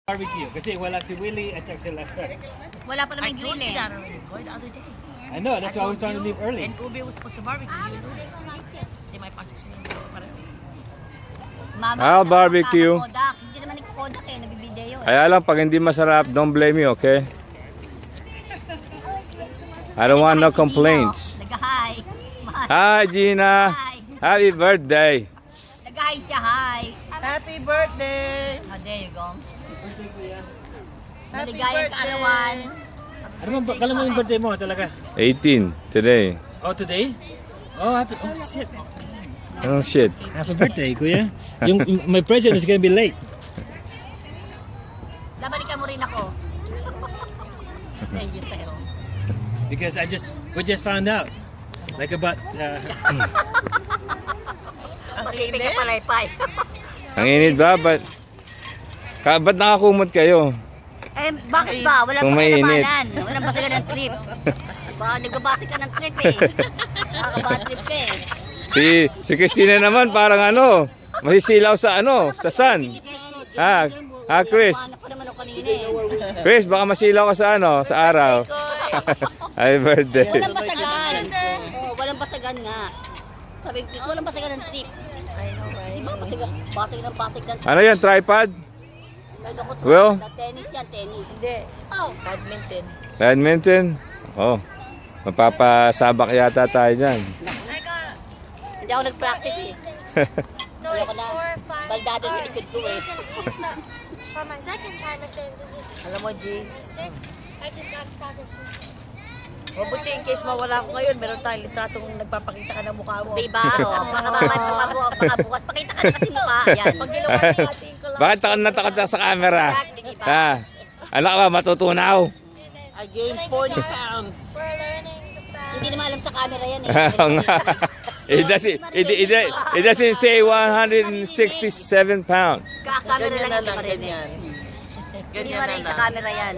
Barbecue. Kasi wala si Willie at si Lester. Wala pa I naman told grill you eh. that already, boy, the other day. I know, that's why I was trying to leave early. And Ube was supposed to barbecue, you know that. Kasi may pasok sila dito para. Mama, I'll barbecue. Kodak. Hindi naman nagko-Kodak eh, nagbibideo eh. Kaya lang, pag hindi masarap, don't blame me, okay? I don't want no complaints. Nag-hi. Hi, Gina. Hi. Happy birthday. Nag-hi siya, hi. Happy birthday! Oh, there you go. Happy Maligayang kaarawan. Ano ba, kailan mo yung birthday mo talaga? 18 today. Oh, today? Oh, happy, oh shit. Oh, shit. Happy birthday, kuya. My present is gonna be late. Labalikan mo rin ako. Thank you, sa'yo. Because we just found out. Like about, Pasipig ka palaypay. Ang init ba? Ba't nakakumot kayo? Eh, bakit ba? Wala Kung pa mainit. kinamanan. Walang basigan ng trip. Ba, nagbabasi ka ng trip eh. Nakakabad trip ka eh. Si Christina naman parang masisilaw sa sa sun. Chris. Paano ko naman ako kanina eh. Chris, baka masilaw ka sa araw. Happy birthday. Walang basagan. Oo, walang basagan nga. Sabi ko, walang basagan ng trip. I know, right? Di ba basagan, basig ng trip. Ano yan, tripod? Kahit ako, Will? tennis yan, tennis. Hindi. Oh, Badminton. Badminton? Oh, mapapasabak yata tayo dyan. hindi ako nag-practice eh. Ayoko na. Baldado yung likod ko eh. For my second trimester in this Alam mo, G, semester, I just got practicing. mabuti in case mawala ako ngayon, meron tayong litratong nagpapakita ka ng mukha mo. Diba? O, baka baka bukas. Pakita ka na kasi mukha. Yan. Pag ginawa ni ating ko lang. Bakit takot na takot siya sa camera? Exactly, diba? Anak ka ba, matutunaw? I gained 40 pounds. We're learning the best. Hindi naman alam sa camera yan eh. Oo nga. It doesn't say 167 pounds. Ka-camera Ganyan lang na ito lang, pa rin eh. ganyan. Hindi Ganyan pa na rin sa lang. camera yan.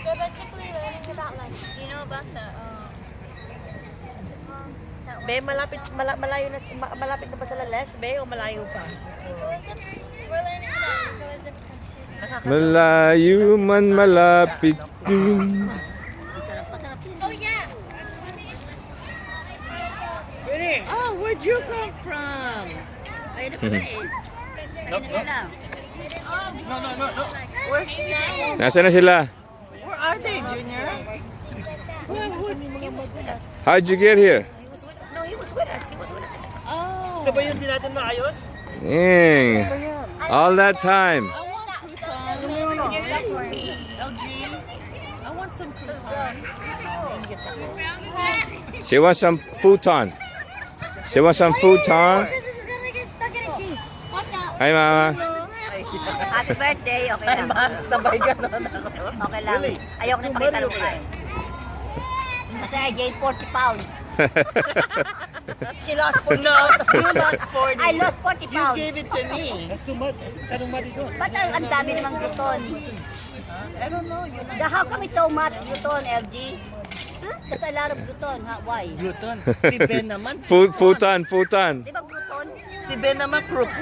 We're basically learning about life. You know about the, Be, malayo na, malapit na ba sa Lales, Be, o malayo pa? We're learning about egoism competition. Malayo man malapit din. Oh yeah. Oh, where'd you come from? ayun na pala eh. Ayun na lang. Nasaan na sila? Where are they, Junior? He was with us. How'd you get here? He was with us. He was with us. Oh. ito ba yung di natin maayos? Dang. All that time. I want croutons. LG, I want some croutons. Ingit ako. She wants some futon. She wants some futon. This is gonna get stuck in a cheese. Watch out. Hi, Mama. Happy birthday. Okay lang. Sabay ganon ako. Okay lang. Ayoko na pakita ng kumain. Kasi I gained 40 pounds. She lost 40. No, you lost 40. I lost 40 You pounds. gave it to me. That's too much. Masyadong mati ito. Ba't ang dami namang gluton? I don't know. You know. How come it's so much gluton, LG? Huh? That's a lot of gluton. Why? Gluton. Si Ben naman. Futon. Di ba gluton? Si Ben naman croutons.